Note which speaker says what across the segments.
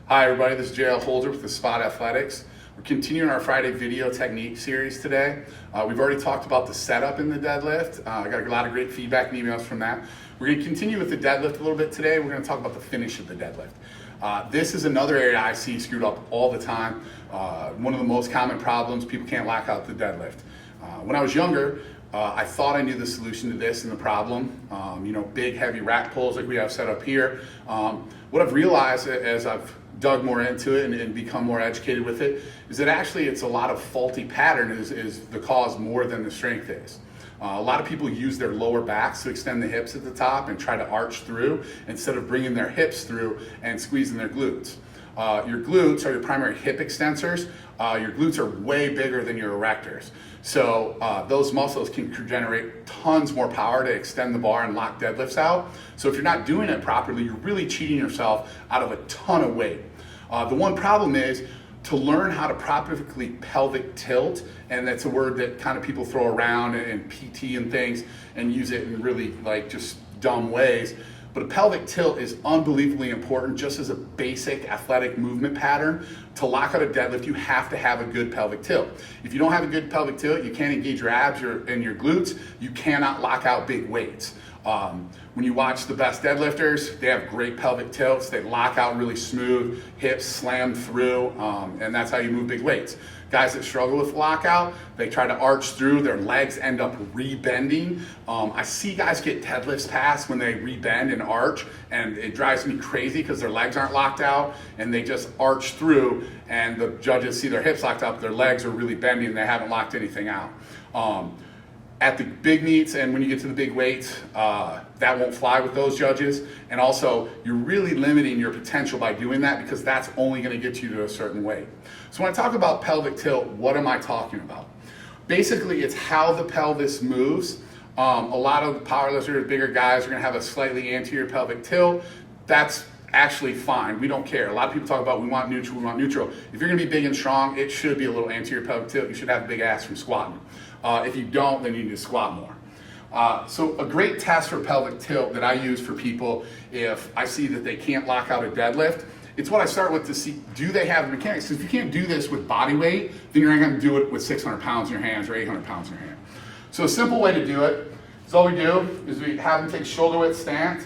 Speaker 1: Hi everybody, this is JL Holdsworth with Spot Athletics. We're continuing our Friday video technique series today. We've already talked about the setup in the deadlift. I got a lot of great feedback and emails from that. We're going to continue with the deadlift a little bit today. We're going to talk about the finish of the deadlift. This is another area I see screwed up all the time. One of the most common problems, people can't lock out the deadlift. When I was younger, I thought I knew the solution to this and the problem. Big heavy rack pulls like we have set up here. What I've realized as I've dug more into it and become more educated with it is that actually it's a lot of faulty pattern is the cause more than the strength is. A lot of people use their lower backs to extend the hips at the top and try to arch through instead of bringing their hips through and squeezing their glutes. Your glutes are your primary hip extensors. Your glutes are way bigger than your erectors. So those muscles can generate tons more power to extend the bar and lock deadlifts out. So if you're not doing it properly, you're really cheating yourself out of a ton of weight. The one problem is to learn how to properly pelvic tilt, and that's a word that kind of people throw around in PT and things and use it in really just dumb ways. But a pelvic tilt is unbelievably important just as a basic athletic movement pattern. To lock out a deadlift, you have to have a good pelvic tilt. If you don't have a good pelvic tilt, you can't engage your abs and your glutes. You cannot lock out big weights. When you watch the best deadlifters, they have great pelvic tilts. They lock out really smooth, hips slam through, and that's how you move big weights. Guys that struggle with lockout, they try to arch through, their legs end up rebending. I see guys get deadlifts passed when they rebend and arch, and it drives me crazy because their legs aren't locked out and they just arch through, and the judges see their hips locked up, their legs are really bending and they haven't locked anything out. At the big meets and when you get to the big weights, that won't fly with those judges. And also, you're really limiting your potential by doing that because that's only going to get you to a certain weight. So when I talk about pelvic tilt, what am I talking about? Basically, it's how the pelvis moves. A lot of powerlifters, bigger guys, are going to have a slightly anterior pelvic tilt. That's actually fine. We don't care. A lot of people talk about we want neutral, we want neutral. If you're going to be big and strong, it should be a little anterior pelvic tilt. You should have a big ass from squatting. If you don't, then you need to squat more. So a great test for pelvic tilt that I use for people if I see that they can't lock out a deadlift, it's what I start with to see, do they have the mechanics? If you can't do this with body weight, then you're not going to do it with 600 pounds in your hands or 800 pounds in your hand. So a simple way to do it is all we do is we have them take shoulder width stance,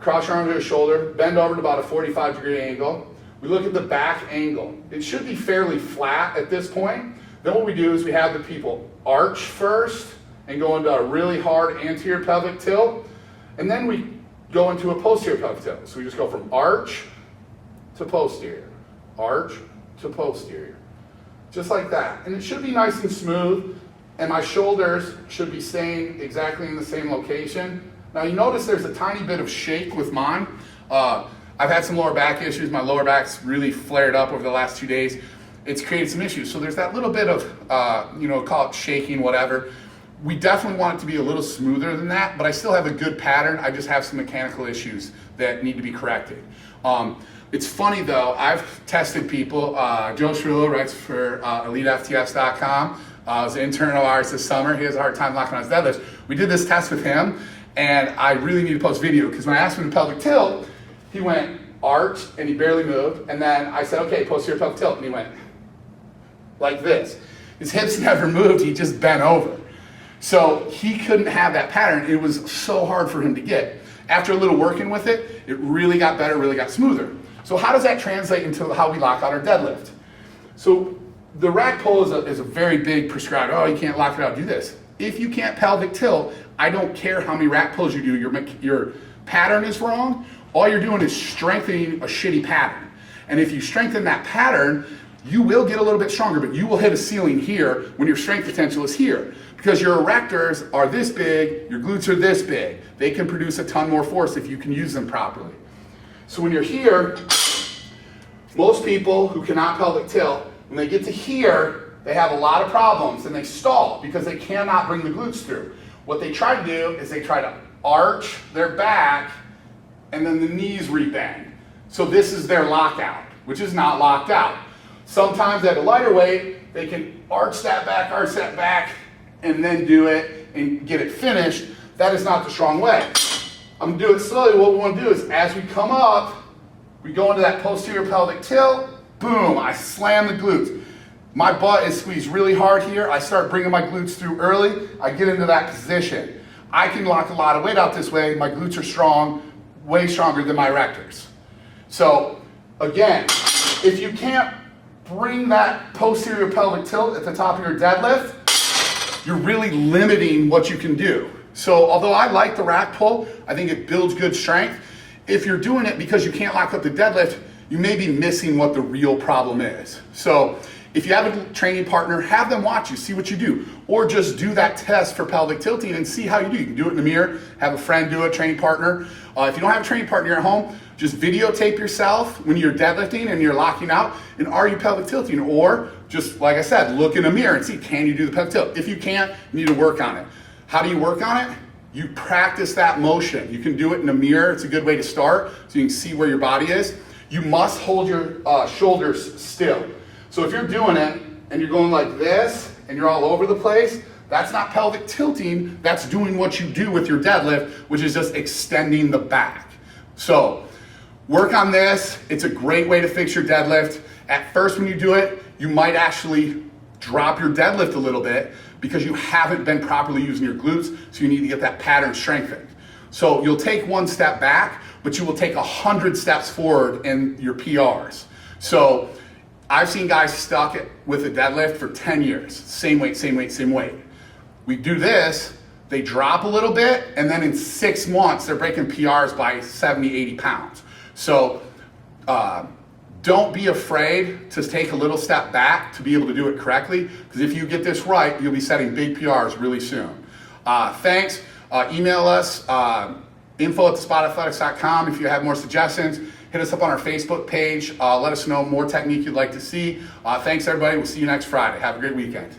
Speaker 1: cross your arm to your shoulder, bend over to about a 45-degree angle. We look at the back angle. It should be fairly flat at this point. Then what we do is we have the people arch first and go into a really hard anterior pelvic tilt, and then we go into a posterior pelvic tilt. So we just go from arch to posterior, arch to posterior, just like that. And it should be nice and smooth, and my shoulders should be staying exactly in the same location. Now you notice there's a tiny bit of shake with mine. I've had some lower back issues. My lower back's really flared up over the last 2 days. It's created some issues. So there's that little bit of, call it shaking, whatever. We definitely want it to be a little smoother than that, but I still have a good pattern. I just have some mechanical issues that need to be corrected. It's funny though, I've tested people. Joe Shrillo writes for EliteFTS.com. Was an intern of ours this summer. He has a hard time locking on his deadlifts. We did this test with him, and I really need to post video because when I asked him to pelvic tilt, he went arch and he barely moved. And then I said, okay, posterior pelvic tilt, and he went like this. His hips never moved, he just bent over. So he couldn't have that pattern. It was so hard for him to get. After a little working with it, it really got better, really got smoother. So how does that translate into how we lock out our deadlift? So the rack pull is a very big prescribed, oh, you can't lock it out, do this. If you can't pelvic tilt, I don't care how many rack pulls you do, your pattern is wrong. All you're doing is strengthening a shitty pattern. And if you strengthen that pattern, you will get a little bit stronger, but you will hit a ceiling here when your strength potential is here. Because your erectors are this big, your glutes are this big. They can produce a ton more force if you can use them properly. So when you're here, most people who cannot pelvic tilt, when they get to here, they have a lot of problems and they stall because they cannot bring the glutes through. What they try to do is they try to arch their back and then the knees rebend. So this is their lockout, which is not locked out. Sometimes at a lighter weight, they can arch that back, and then do it and get it finished. That is not the strong way. I'm gonna do it slowly. What we wanna do is as we come up, We go into that posterior pelvic tilt, boom, I slam the glutes. My butt is squeezed really hard here. I start bringing my glutes through early. I get into that position. I can lock a lot of weight out this way. My glutes are strong, way stronger than my erectors. So again, if you can't bring that posterior pelvic tilt at the top of your deadlift, you're really limiting what you can do. So although I like the rack pull, I think it builds good strength. If you're doing it because you can't lock up the deadlift, you may be missing what the real problem is. So if you have a training partner, have them watch you, see what you do. Or just do that test for pelvic tilting and see how you do. You can do it in the mirror, have a friend do it, training partner. If you don't have a training partner at home, just videotape yourself when you're deadlifting and you're locking out, and are you pelvic tilting? Or just, like I said, look in a mirror and see, can you do the pelvic tilt? If you can't, you need to work on it. How do you work on it? You practice that motion. You can do it in a mirror. It's a good way to start so you can see where your body is. You must hold your shoulders still. So if you're doing it and you're going like this and you're all over the place, that's not pelvic tilting, that's doing what you do with your deadlift, which is just extending the back. So work on this. It's a great way to fix your deadlift. At first when you do it, you might actually drop your deadlift a little bit because you haven't been properly using your glutes, so you need to get that pattern strengthened. So you'll take one step back, but you will take 100 steps forward in your PRs. So I've seen guys stuck with a deadlift for 10 years. Same weight, same weight, same weight. We do this, they drop a little bit, and then in 6 months, they're breaking PRs by 70, 80 pounds. So don't be afraid to take a little step back to be able to do it correctly, because if you get this right, you'll be setting big PRs really soon. Thanks. Email us, info@thespodathletics.com if you have more suggestions. Hit us up on our Facebook page. Let us know more technique you'd like to see. Thanks, everybody. We'll see you next Friday. Have a great weekend.